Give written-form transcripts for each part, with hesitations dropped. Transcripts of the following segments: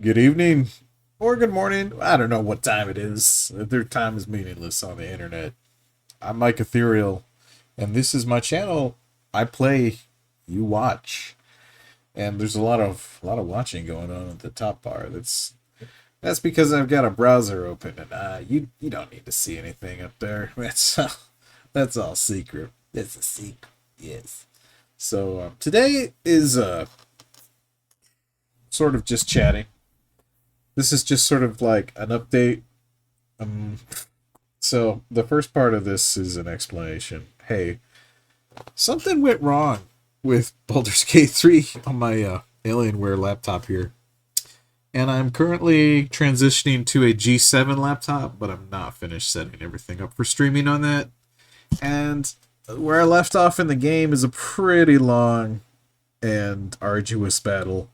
Good evening or good morning. I don't know what time it is. Their time is meaningless on the internet. I'm Mike Ethereal, and this is my channel. I play, you watch, and there's a lot of watching going on at the top bar. That's because I've got a browser open, and you don't need to see anything up there. That's all secret. That's a secret. Yes. So today is sort of just chatting. This is just sort of like an update. Um, so the first part of this is an explanation. Hey, something went wrong with Baldur's Gate 3 on my Alienware laptop here. And I'm currently transitioning to a G7 laptop, but I'm not finished setting everything up for streaming on that. And where I left off in the game is a pretty long and arduous battle.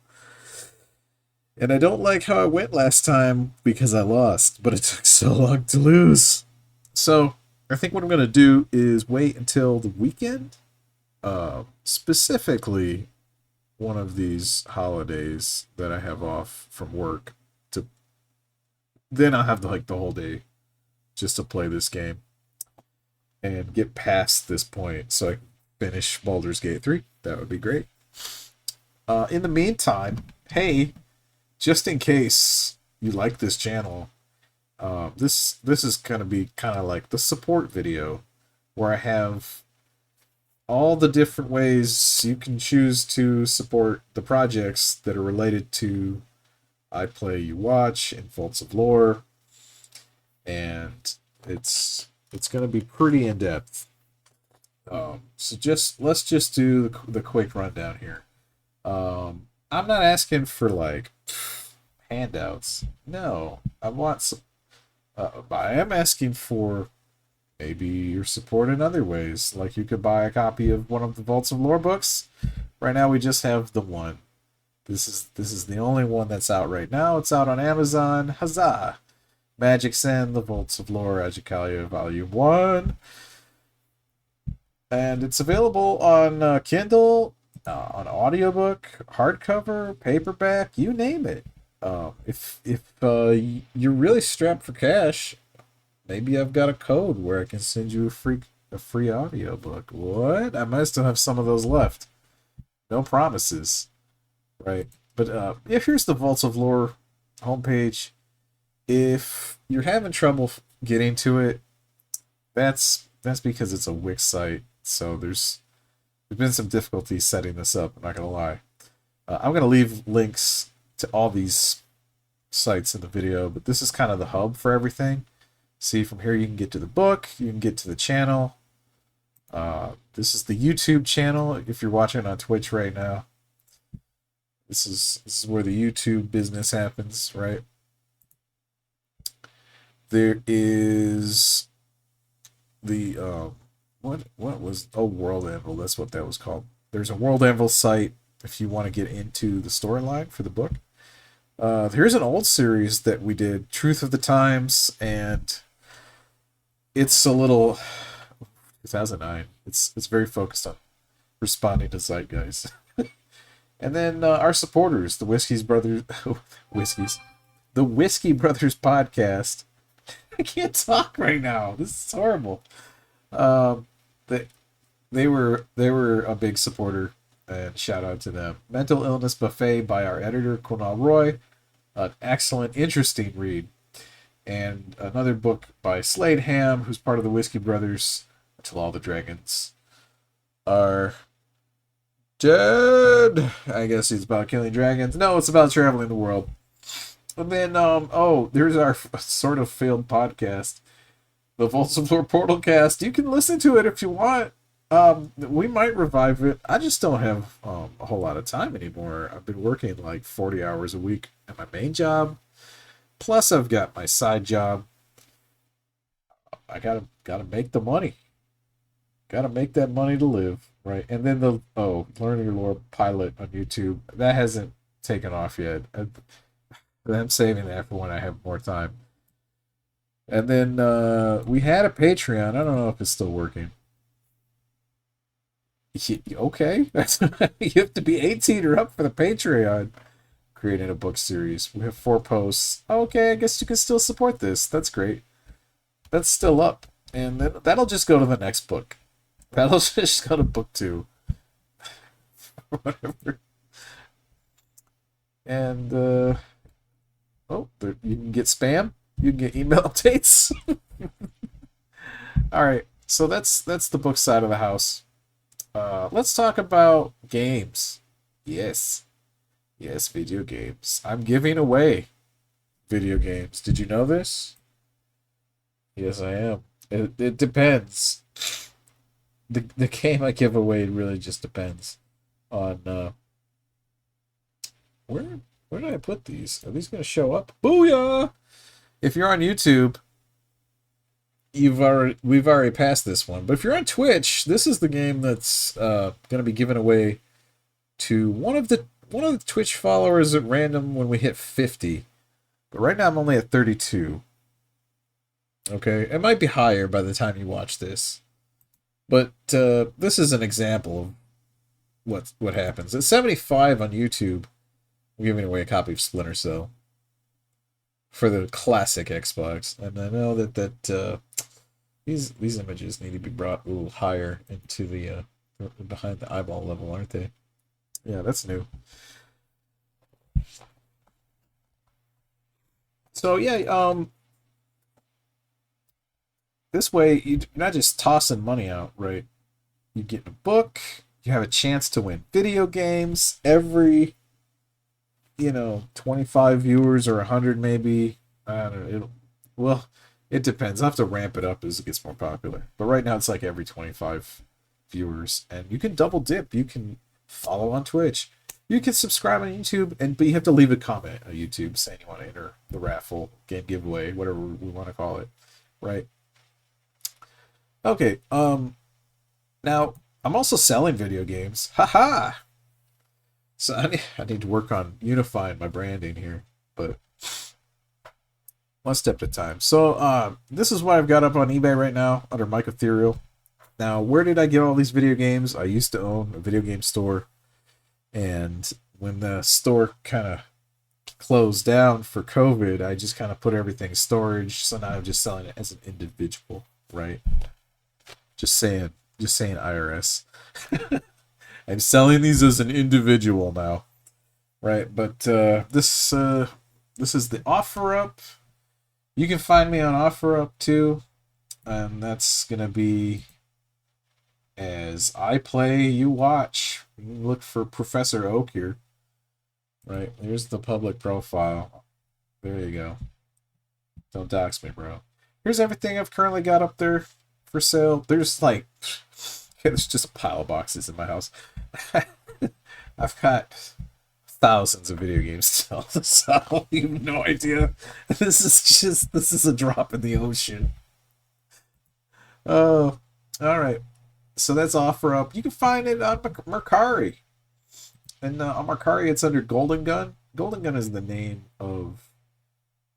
And I don't like how it went last time because I lost, but it took so long to lose. So I think what I'm going to do is wait until the weekend, specifically one of these holidays that I have off from work. To Then I'll have the whole day just to play this game and get past this point so I can finish Baldur's Gate 3. That would be great. In the meantime, hey, just in case you like this channel, this is going to be kind of like the support video where I have all the different ways you can choose to support the projects that are related to I Play, You Watch, and Faults of Lore, and it's going to be pretty in depth. So let's just do the quick rundown here. I'm not asking for like handouts. No, I want some. I am asking for maybe your support in other ways. Like you could buy a copy of one of the Vaults of Lore books. Right now we just have the one. This is the only one that's out right now. It's out on Amazon. Huzzah! Magic's End, the Vaults of Lore, Agicalia Volume 1. And it's available on Kindle, on audiobook, hardcover, paperback, you name it. If you're really strapped for cash, maybe I've got a code where I can send you a free audiobook. What? I might still have some of those left. No promises, right? But yeah, here's the Vaults of Lore homepage. If you're having trouble getting to it, that's because it's a Wix site. So there's been some difficulty setting this up. I'm not gonna lie. I'm gonna leave links to all these sites in the video, but this is kind of the hub for everything. See, from here you can get to the book, you can get to the channel. This is the YouTube channel if you're watching on Twitch right now. This is where the YouTube business happens, right? There is the what was World Anvil, that's what that was called. There's a World Anvil site if you want to get into the storyline for the book. Here's an old series that we did, Truth of the Times, and it's a little 2009. It's very focused on responding to zeitgeist. And then our supporters, the the Whiskey Brothers podcast. I can't talk right now. This is horrible. They they were a big supporter, and shout out to them. Mental Illness Buffet by our editor Kunal Roy, an excellent, interesting read, and another book by Slade Ham, who's part of the Whiskey Brothers, Until All the Dragons Are Dead. I guess it's about killing dragons. No, it's about traveling the world. And then, there's our sort of failed podcast, the Vaults of Lore Portal Cast. You can listen to it if you want. We might revive it. I just don't have a whole lot of time anymore. I've been working like 40 hours a week at my main job. Plus, I've got my side job. I gotta make the money. Gotta make that money to live, right? And then Learning Your Lore pilot on YouTube, that hasn't taken off yet. I'm saving that for when I have more time. And then we had a Patreon. I don't know if it's still working. Okay. You have to be 18 or up for the Patreon. creating a book series. We have 4 posts. Okay, I guess you can still support this. That's great. That's still up. And then that'll just go to the next book. That'll just go to book 2. Whatever. And, oh, you can get spam. You can get email updates. All right, so that's the book side of the house. Let's talk about games. Yes, video games. I'm giving away video games. Did you know this? Yes, I am. It depends. The game I give away really just depends on where did I put these? Are these going to show up? Booyah! If you're on YouTube, we've already passed this one. But if you're on Twitch, this is the game that's going to be given away to one of the Twitch followers at random when we hit 50. But right now I'm only at 32. Okay, it might be higher by the time you watch this. But this is an example of what happens. At 75 on YouTube, I'm giving away a copy of Splinter Cell for the classic Xbox. And I know that these images need to be brought a little higher into the behind the eyeball level, aren't they? Yeah, that's new. So yeah, this way you're not just tossing money out, right? You get a book, you have a chance to win video games. Every 25 viewers or 100 maybe. I don't know. It depends. I'll have to ramp it up as it gets more popular. But right now it's like every 25 viewers. And you can double dip. You can follow on Twitch. You can subscribe on YouTube, but you have to leave a comment on YouTube saying you want to enter the raffle, game giveaway, whatever we want to call it. Right? Okay. Now, I'm also selling video games. Haha! So I need to work on unifying my branding here, but one step at a time. So this is what I've got up on eBay right now under Mike Aetherial. Now, where did I get all these video games? I used to own a video game store, and when the store kind of closed down for COVID, I just kind of put everything in storage. So now I'm just selling it as an individual, right? Just saying IRS. I'm selling these as an individual now, right? But this is the OfferUp. You can find me on OfferUp too, and that's gonna be as I play, you watch. You can look for Professor Oak here, right? Here's the public profile. There you go. Don't dox me, bro. Here's everything I've currently got up there for sale. There's just a pile of boxes in my house. I've got thousands of video games still, so you have no idea. This is a drop in the ocean. Oh, all right. So that's OfferUp. You can find it on Mercari, and on Mercari it's under Golden Gun. Golden Gun is the name of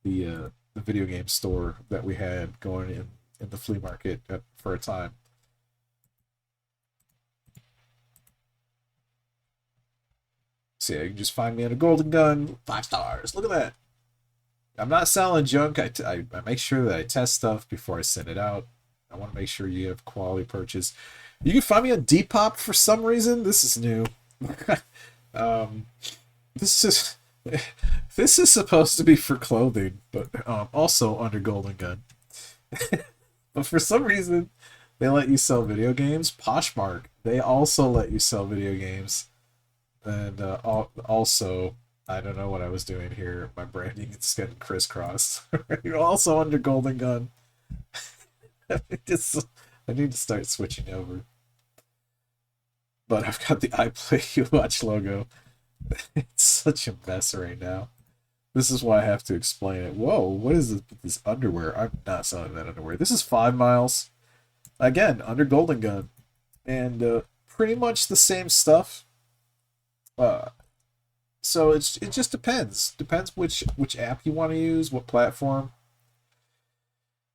the video game store that we had going in the flea market for a time. So yeah, you can just find me at a Golden Gun. 5 stars. Look at that. I'm not selling junk. I make sure that I test stuff before I send it out. I want to make sure you have quality purchase. You can find me on Depop for some reason. This is new. This is supposed to be for clothing, but also under Golden Gun. But for some reason, they let you sell video games. Poshmark, they also let you sell video games. And also, I don't know what I was doing here. My branding is getting crisscrossed. Also under Golden Gun. I need to start switching over. But I've got the I Play You Watch logo. It's such a mess right now. This is why I have to explain it. Whoa, what is this underwear? I'm not selling that underwear. This is 5 miles. Again, under Golden Gun. And pretty much the same stuff. So it just depends. Depends which app you want to use, what platform.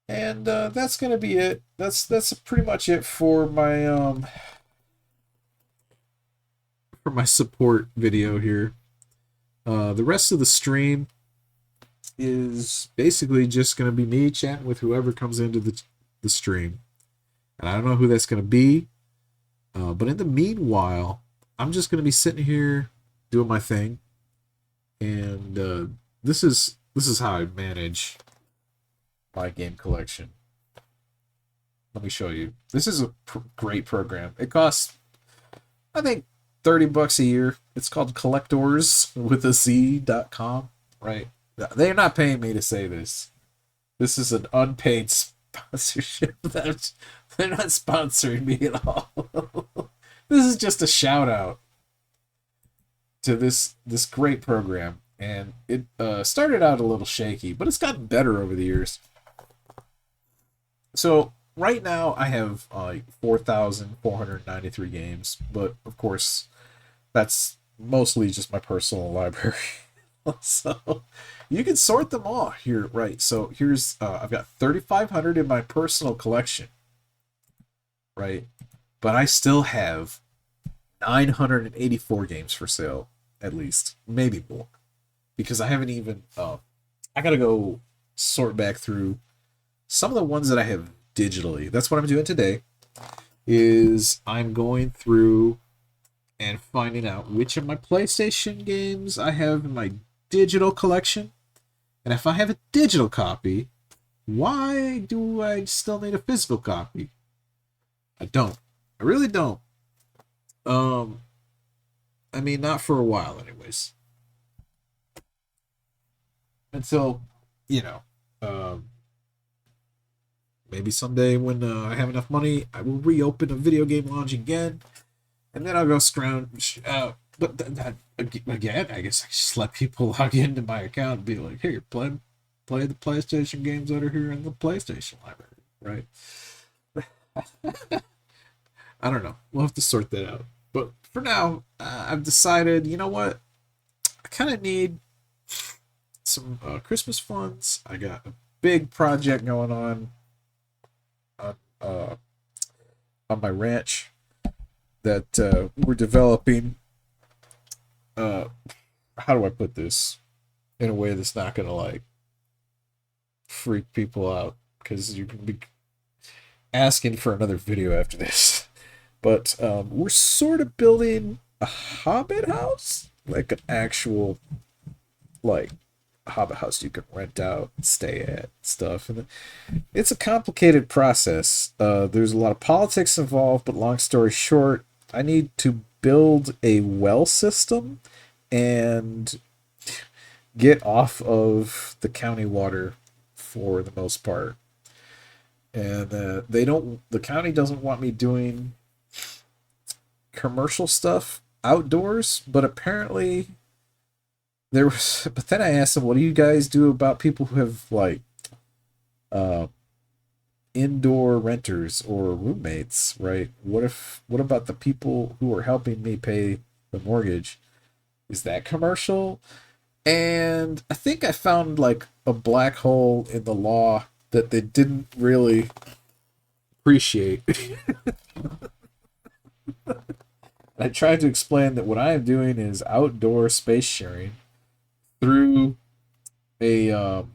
And that's gonna be it. That's pretty much it for my support video here. The rest of the stream is basically just going to be me chatting with whoever comes into the stream. And I don't know who that's going to be. But in the meanwhile, I'm just going to be sitting here doing my thing. And this is how I manage my game collection. Let me show you. This is a great program. It costs, I think, $30 a year. It's called Collectors with a Z.com, right? They're not paying me to say this. This is an unpaid sponsorship. They're not sponsoring me at all. This is just a shout out to this great program. And it started out a little shaky, but it's gotten better over the years. So right now I have 4,493 games, but of course that's mostly just my personal library. So you can sort them all here, right? So here's I've got 3,500 in my personal collection, right? But I still have 984 games for sale, at least, maybe more, because I haven't even. I gotta go sort back through some of the ones that I have digitally. That's what I'm doing today. Is I'm going through and finding out which of my PlayStation games I have in my digital collection, and if I have a digital copy, why do I still need a physical copy? I don't. I really don't. I mean, not for a while, anyways. Until, you know, maybe someday when I have enough money, I will reopen a video game lounge again, and then I'll go scrounge. But again, I guess I just let people log into my account and be like, "Here, play the PlayStation games that are here in the PlayStation library," right? I don't know. We'll have to sort that out. But for now, I've decided, you know what? I kind of need some Christmas funds. I got a big project going on uh, on my ranch that we're developing. How do I put this in a way that's not gonna like freak people out? Because you can be asking for another video after this. But we're sort of building a hobbit house, like an actual like hobbit house you can rent out and stay at stuff. And it's a complicated process. There's a lot of politics involved, but long story short, I need to build a well system and get off of the county water for the most part. And the county doesn't want me doing commercial stuff outdoors, but apparently there was. But then I asked them, "What do you guys do about people who have like indoor renters or roommates? Right? What about the people who are helping me pay the mortgage? Is that commercial?" And I think I found like a black hole in the law that they didn't really appreciate. I tried to explain that what I am doing is outdoor space sharing through a an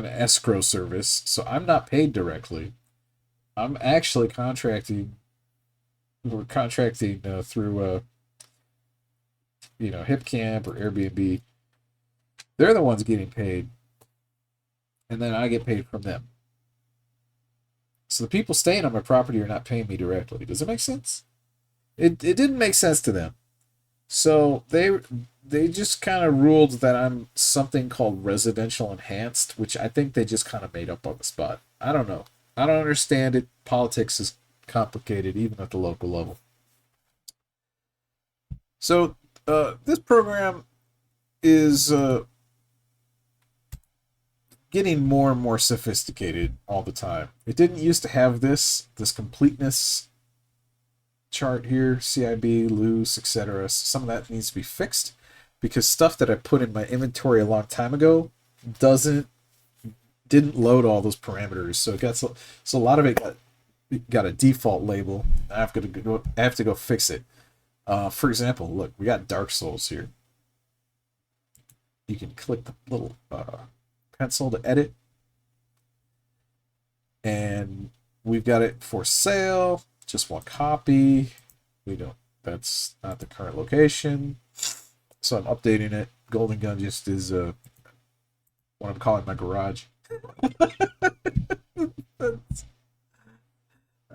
escrow service. So I'm not paid directly. I'm actually contracting. We're contracting through HipCamp or Airbnb. They're the ones getting paid, and then I get paid from them. So the people staying on my property are not paying me directly. Does it make sense? It didn't make sense to them. So they just kind of ruled that I'm something called residential enhanced, which I think they just kind of made up on the spot. I don't know. I don't understand it. Politics is complicated even at the local level. So this program is getting more and more sophisticated all the time. It didn't used to have this completeness chart here, CIB, loose, etc. Some of that needs to be fixed because stuff that I put in my inventory a long time ago didn't load all those parameters. So a lot of it got a default label. I have to go fix it. For example, look, we got Dark Souls here. You can click the little pencil to edit, and we've got it for sale. Just one copy. We don't. That's not the current location, so I'm updating it. Golden Gun just is what I'm calling my garage.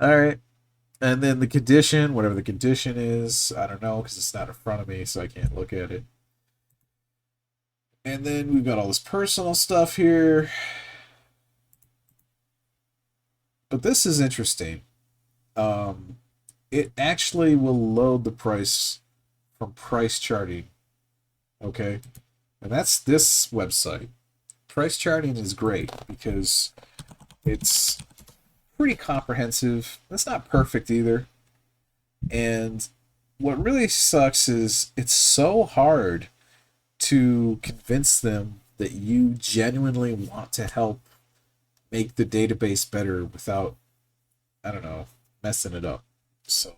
All right. And then the condition, whatever the condition is, I don't know because it's not in front of me, so I can't look at it. And then we've got all this personal stuff here. But this is interesting. It actually will load the price from price charting. Okay. And that's this website. Price charting is great because it's pretty comprehensive. It's not perfect either. And what really sucks is it's so hard to convince them that you genuinely want to help make the database better without, I don't know, messing it up. So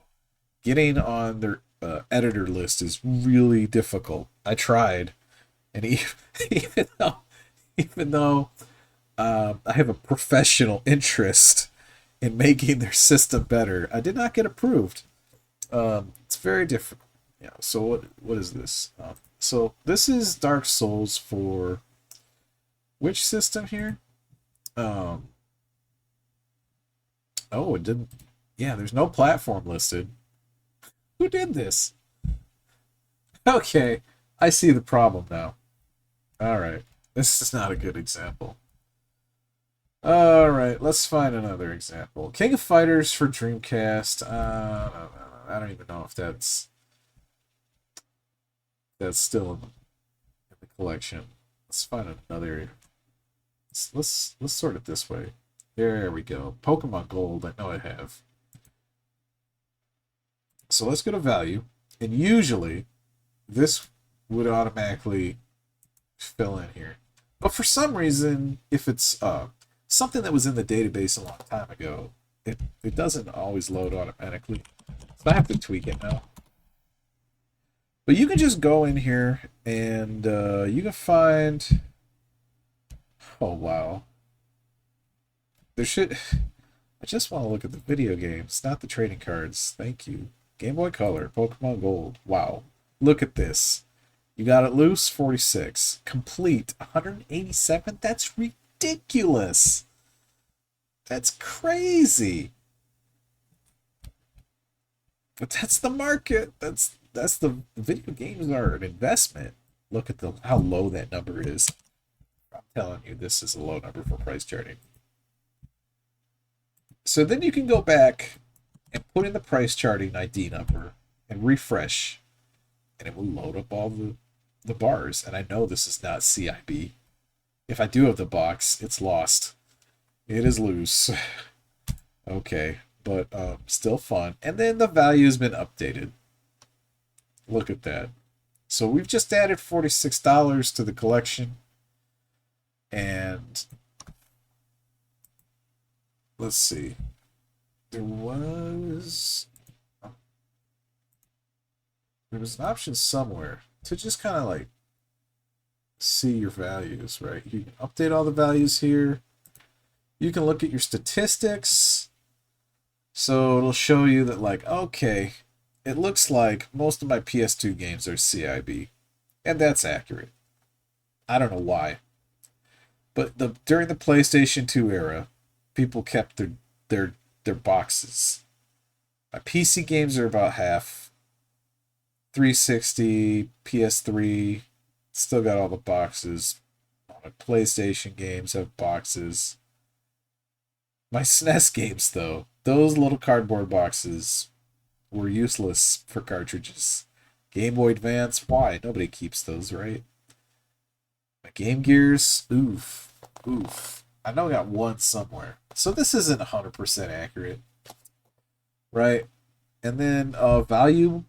getting on their editor list is really difficult. I tried, and even though I have a professional interest in making their system better, I did not get approved. It's very difficult. Yeah. So what is this? So this is Dark Souls for which system here? Oh, it didn't. Yeah, there's no platform listed. Who did this? Okay, I see the problem now. All right, this is not a good example. All right, let's find another example. King of Fighters for Dreamcast. I don't even know if that's still in the collection. Let's find another. Let's sort it this way. There we go. Pokemon Gold. I know I have. So let's go to value, and usually this would automatically fill in here. But for some reason, if it's something that was in the database a long time ago, it doesn't always load automatically. So I have to tweak it now. But you can just go in here and you can find. Oh wow. There should. I just want to look at the video games, not the trading cards. Thank you. Game Boy Color, Pokemon Gold. Wow. Look at this. You got it loose, 46. Complete, 187. That's ridiculous. That's crazy. But that's the market. That's the video games are an investment. Look at how low that number is. I'm telling you, this is a low number for price charting. So then you can go back and put in the price charting ID number and refresh, and it will load up all the bars. And I know this is not CIB. If I do have the box, it's lost. It is loose. Okay, but still fun. And then the value has been updated. Look at that. So we've just added $46 to the collection. And let's see. There was an option somewhere to just kind of like see your values, right? You can update all the values here. You can look at your statistics. So it'll show you that, like, okay, it looks like most of my PS2 games are CIB. And that's accurate. I don't know why. But during the PlayStation 2 era, people kept their boxes. My PC games are about half. 360, PS3, still got all the boxes. My PlayStation games have boxes. My SNES games, though, those little cardboard boxes were useless for cartridges. Game Boy Advance, why? Nobody keeps those, right? My Game Gears, oof. I know I got one somewhere. So this isn't 100% accurate, right? And then value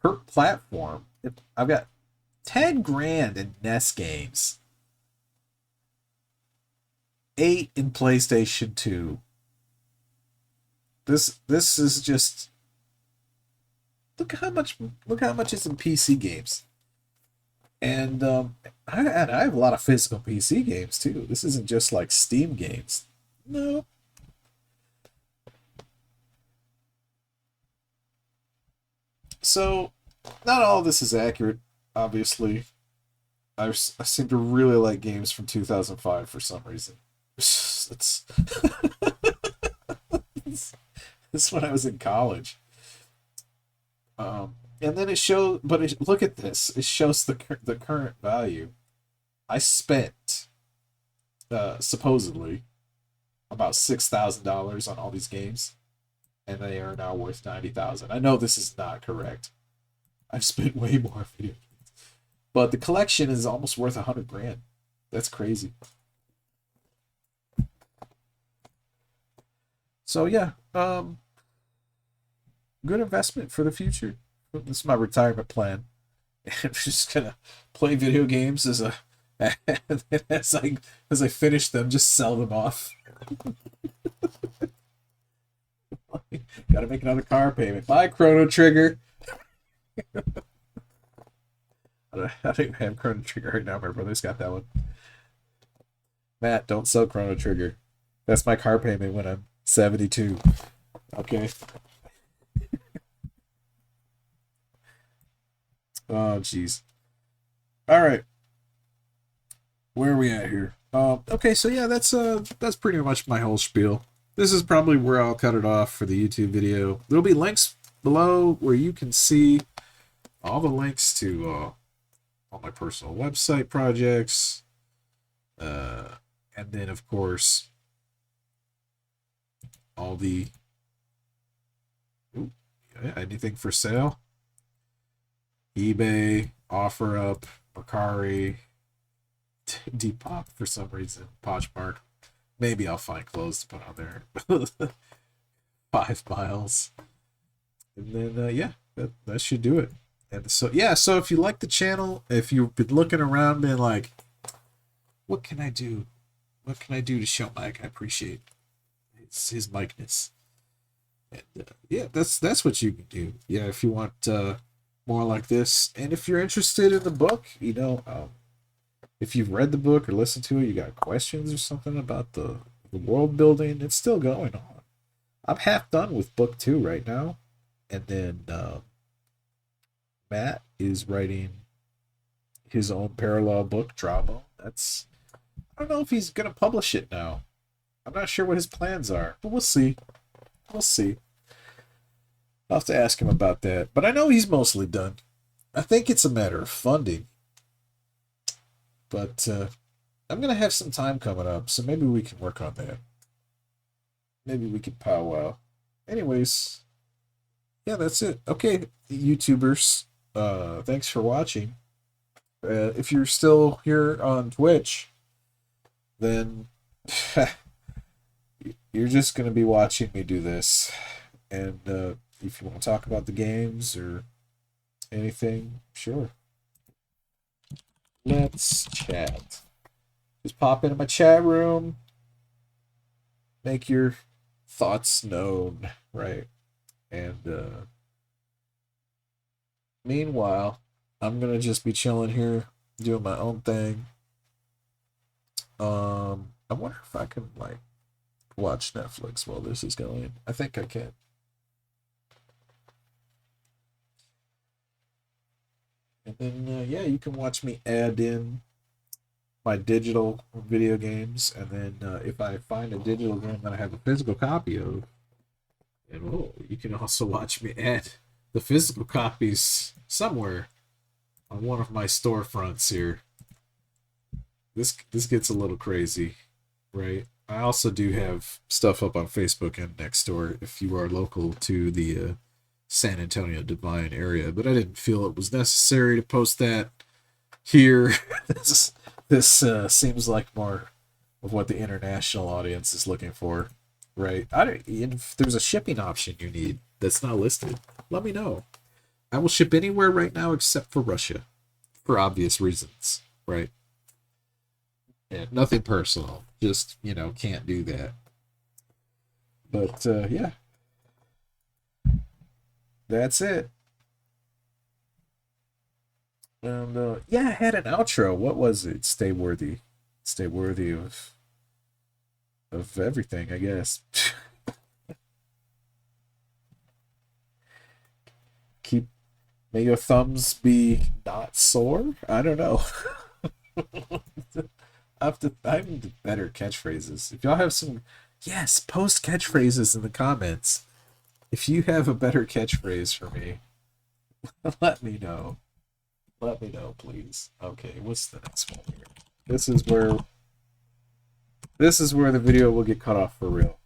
per platform. I've got 10 grand in NES games. 8 in PlayStation 2. This is just look how much is in PC games. And I have a lot of physical PC games too. This isn't just like Steam games. No. So, not all of this is accurate, obviously. I seem to really like games from 2005 for some reason. It's, it's when I was in college. And then it shows, but look at this. It shows the current value. I spent supposedly about $6,000 on all these games, and they are now worth 90,000. I know this is not correct. I've spent way more video games, but the collection is almost worth 100 grand. That's crazy. So yeah, good investment for the future. This is my retirement plan. I'm just gonna play video games as I finish them, just sell them off. Gotta make another car payment. Buy Chrono Trigger. I don't even have Chrono Trigger right now. My brother's got that one. Matt, don't sell Chrono Trigger. That's my car payment when I'm 72. Okay. Oh, jeez. All right. Where are we at here? Okay, so yeah, that's pretty much my whole spiel. This is probably where I'll cut it off for the YouTube video. There'll be links below where you can see all the links to all my personal website projects, and then of course all the anything for sale, eBay, OfferUp, Mercari, Depop for some reason, Poshmark. Maybe I'll find clothes to put on there. 5 miles, and then yeah, that should do it. And so yeah, so if you like the channel, if you've been looking around and like, what can I do? What can I do to show Mike I appreciate his Mikeness? And yeah, that's what you can do. Yeah, if you want more like this, and if you're interested in the book, if you've read the book or listened to it, you got questions or something about the world building, it's still going on. I'm half done with book 2 right now, and then Matt is writing his own parallel book, Drama. I don't know if he's gonna publish it now. I'm not sure what his plans are, but we'll see. We'll see. I'll have to ask him about that. But I know he's mostly done. I think it's a matter of funding. But I'm going to have some time coming up, so maybe we can work on that. Maybe we can powwow. Anyways, yeah, that's it. Okay, YouTubers, thanks for watching. If you're still here on Twitch, then you're just going to be watching me do this. And if you want to talk about the games or anything, sure. Let's chat. Just pop into my chat room. Make your thoughts known, right? And meanwhile, I'm going to just be chilling here, doing my own thing. I wonder if I can, like, watch Netflix while this is going. I think I can. And then, yeah, you can watch me add in my digital video games. And then if I find a digital game that I have a physical copy of, and you can also watch me add the physical copies somewhere on one of my storefronts here. This gets a little crazy, right? I also do have stuff up on Facebook and Nextdoor if you are local to the San Antonio Divine area, but I didn't feel it was necessary to post that here. this seems like more of what the international audience is looking for, right? If there's a shipping option you need that's not listed, let me know. I will ship anywhere right now except for Russia, for obvious reasons, right? Yeah, nothing personal, just can't do that. But yeah, that's it. And yeah, I had an outro. What was it? Stay worthy of everything, I guess. Keep May your thumbs be not sore. I don't know. I need better catchphrases. If y'all have some, yes, post catchphrases in the comments. If you have a better catchphrase for me, let me know. Let me know, please. Okay, what's the next one here? This is where the video will get cut off for real.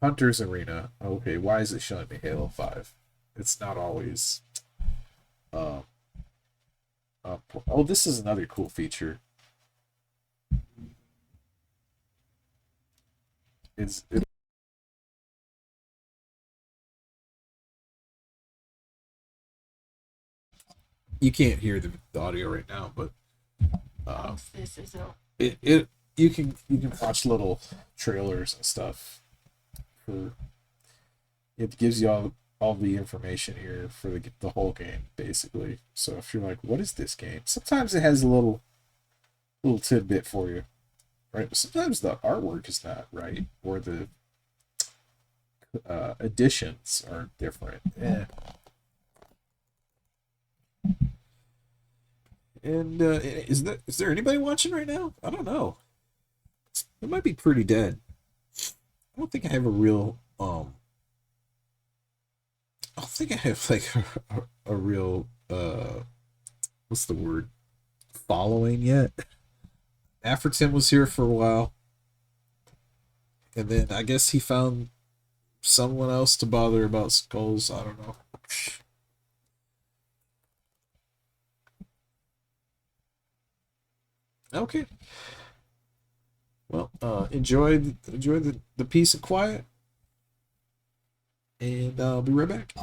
Hunter's Arena. Okay, why is it showing me Halo 5? It's not always. Um, oh, this is another cool feature. Is it, you can't hear the audio right now, but this is it you can watch little trailers and stuff for it gives you all the information here for the whole game basically. So if you're like, what is this game? Sometimes it has a little tidbit for you, right? But sometimes the artwork is not right or the additions are different. And is there anybody watching right now? I don't know. It might be pretty dead. I don't think I have a real I don't think I have like a real what's the word, following yet. Afterton was here for a while, and then I guess he found someone else to bother about skulls. I don't know. Okay. Well, enjoy the peace and quiet, and I'll be right back.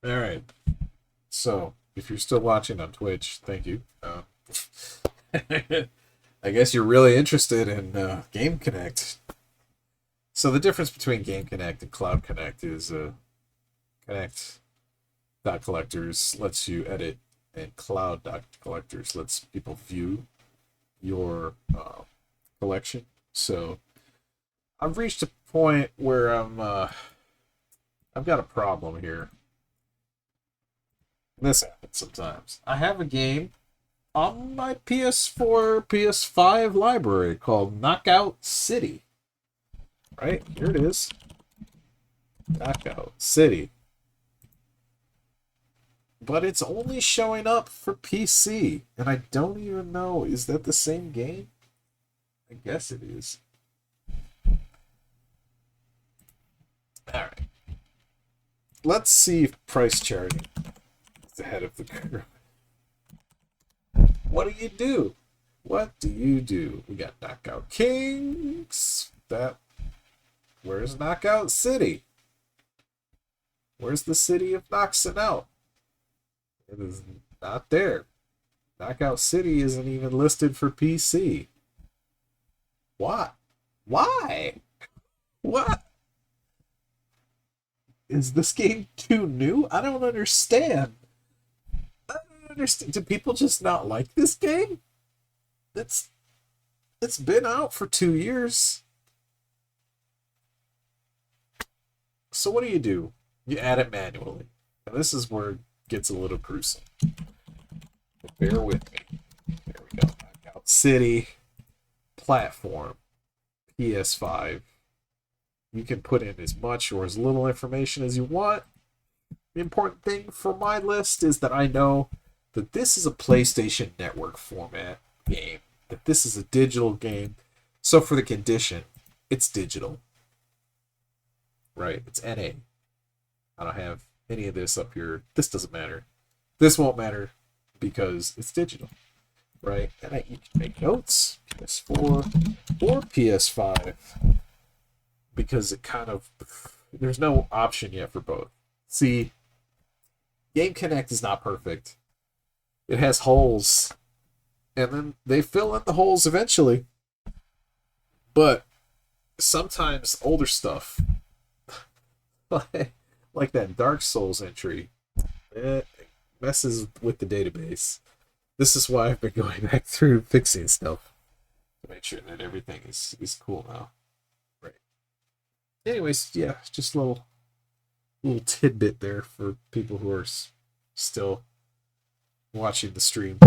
All right. So, if you're still watching on Twitch, thank you. I guess you're really interested in Game Connect. So the difference between Game Connect and Cloud Connect is Connect collectors lets you edit, and Cloud collectors lets people view your collection. So I've reached a point where I've got a problem here. This happens sometimes. I have a game on my PS4, PS5 library called Knockout City. Right? Here it is. Knockout City. But it's only showing up for PC. And I don't even know, is that the same game? I guess it is. Alright. Let's see if price charting is ahead of the curve. What do you do? What do you do? We got Knockout Kings. Where's Knockout City? Where's the city of Noxon out? It is not there. Knockout City isn't even listed for PC. What? Why? What? Is this game too new? I don't understand. I don't understand. Do people just not like this game? It's it's been out for 2 years. So what do? You add it manually. And this is where it gets a little gruesome. But bear with me. There we go. Knockout City, platform, PS5. You can put in as much or as little information as you want. The important thing for my list is that I know that this is a PlayStation Network format game, that this is a digital game. So for the condition, it's digital. Right? It's NA. I don't have any of this up here. This doesn't matter. This won't matter because it's digital. Right? And you can make notes, PS4 or PS5, because it kind of, there's no option yet for both. See, Game Connect is not perfect. It has holes, and then they fill in the holes eventually. But sometimes older stuff, like that Dark Souls entry, it messes with the database. This is why I've been going back through fixing stuff to make sure that everything is cool now. Right. Anyways, yeah, just a little tidbit there for people who are still watching the stream.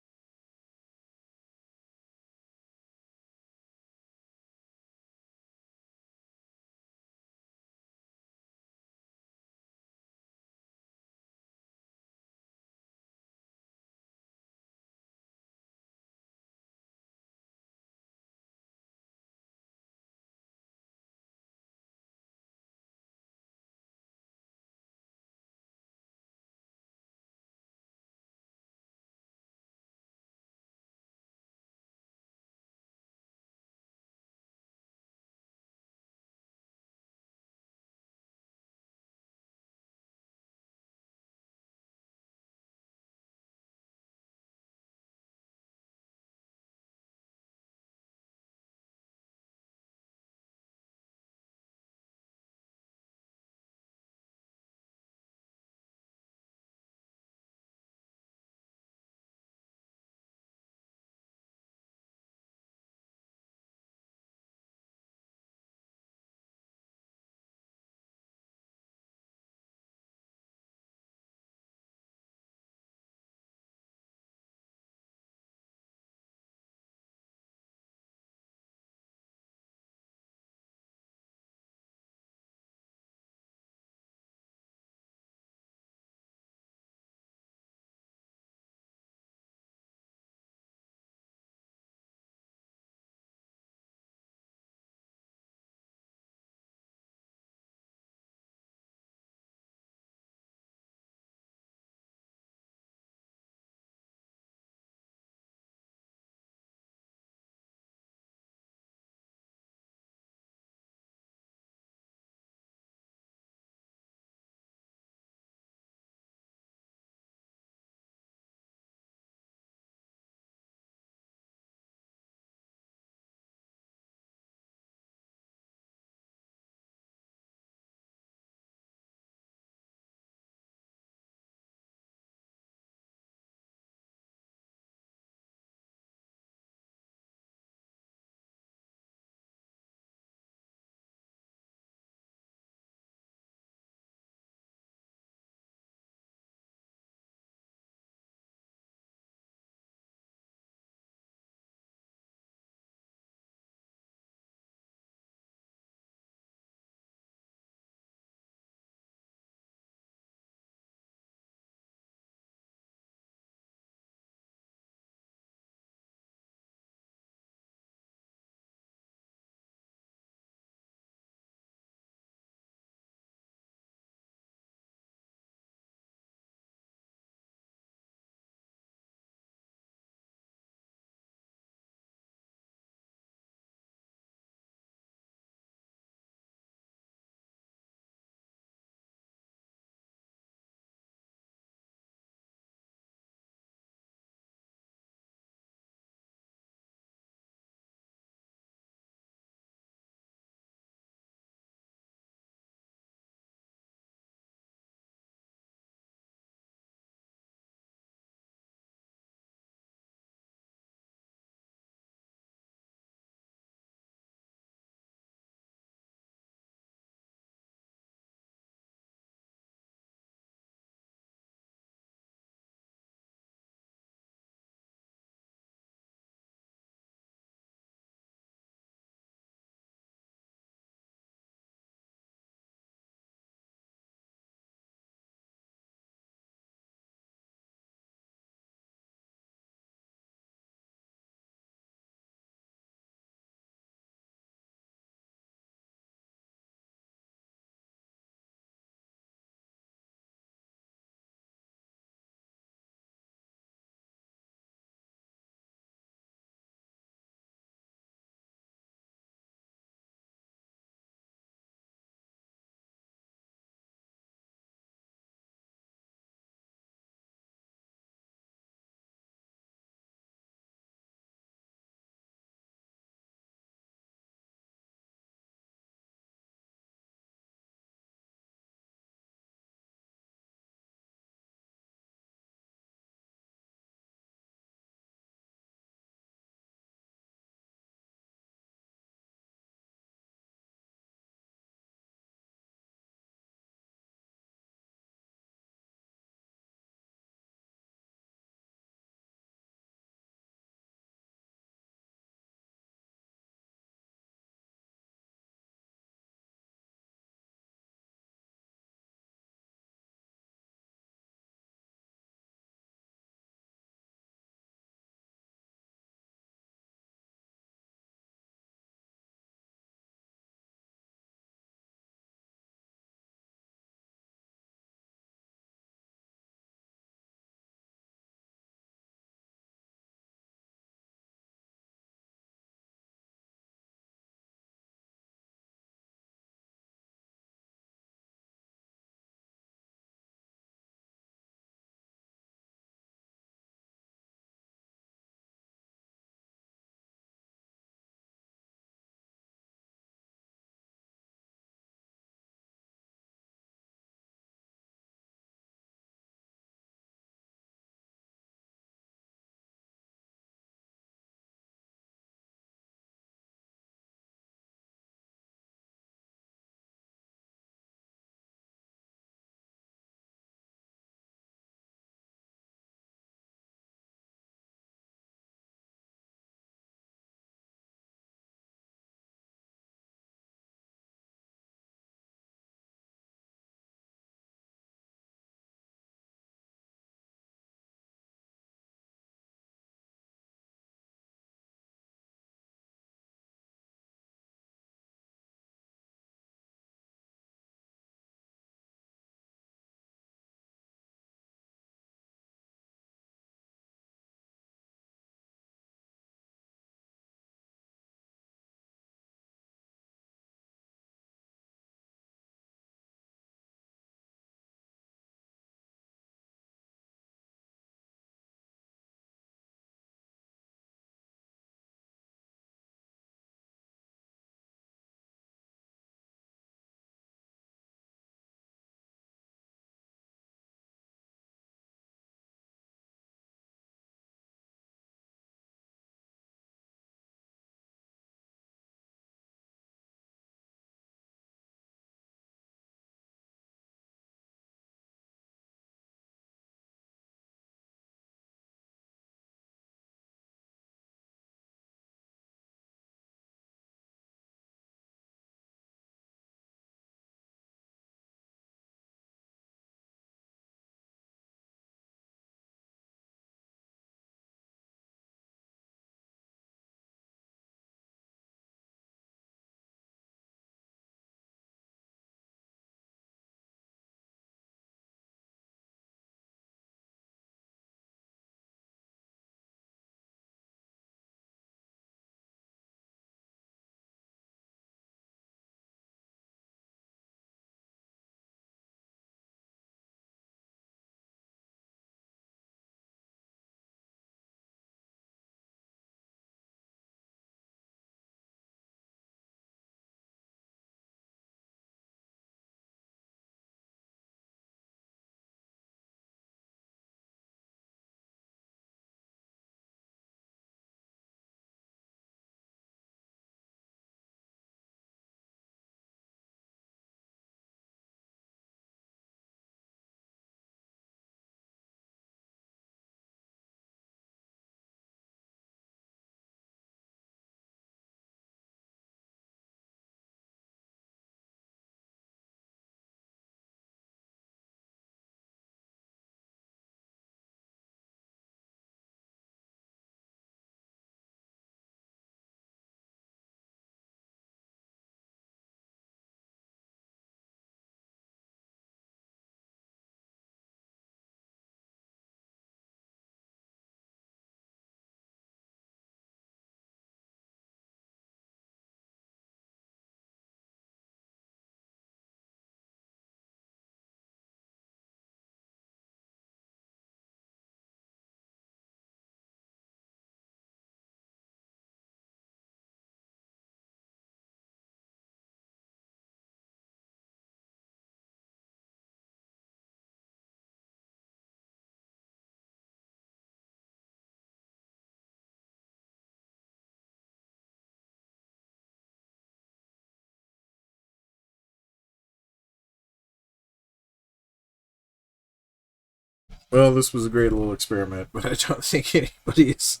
Well, this was a great little experiment, but I don't think anybody is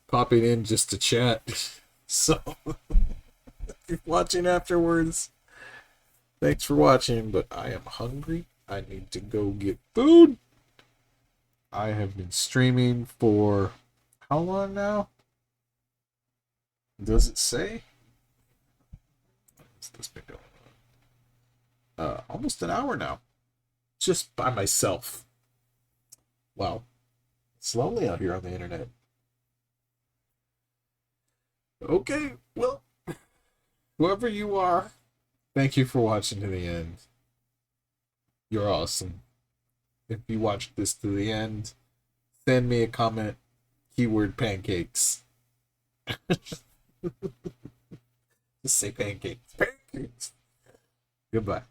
popping in just to chat. So, if you're watching afterwards, thanks for watching, but I am hungry. I need to go get food. I have been streaming for how long now? Does it say? What's this been going on? Almost an hour now. Just by myself. Wow. It's lonely out here on the internet. Okay, well, whoever you are, thank you for watching to the end. You're awesome. If you watched this to the end, send me a comment, keyword pancakes. Just say pancakes. Pancakes. Goodbye.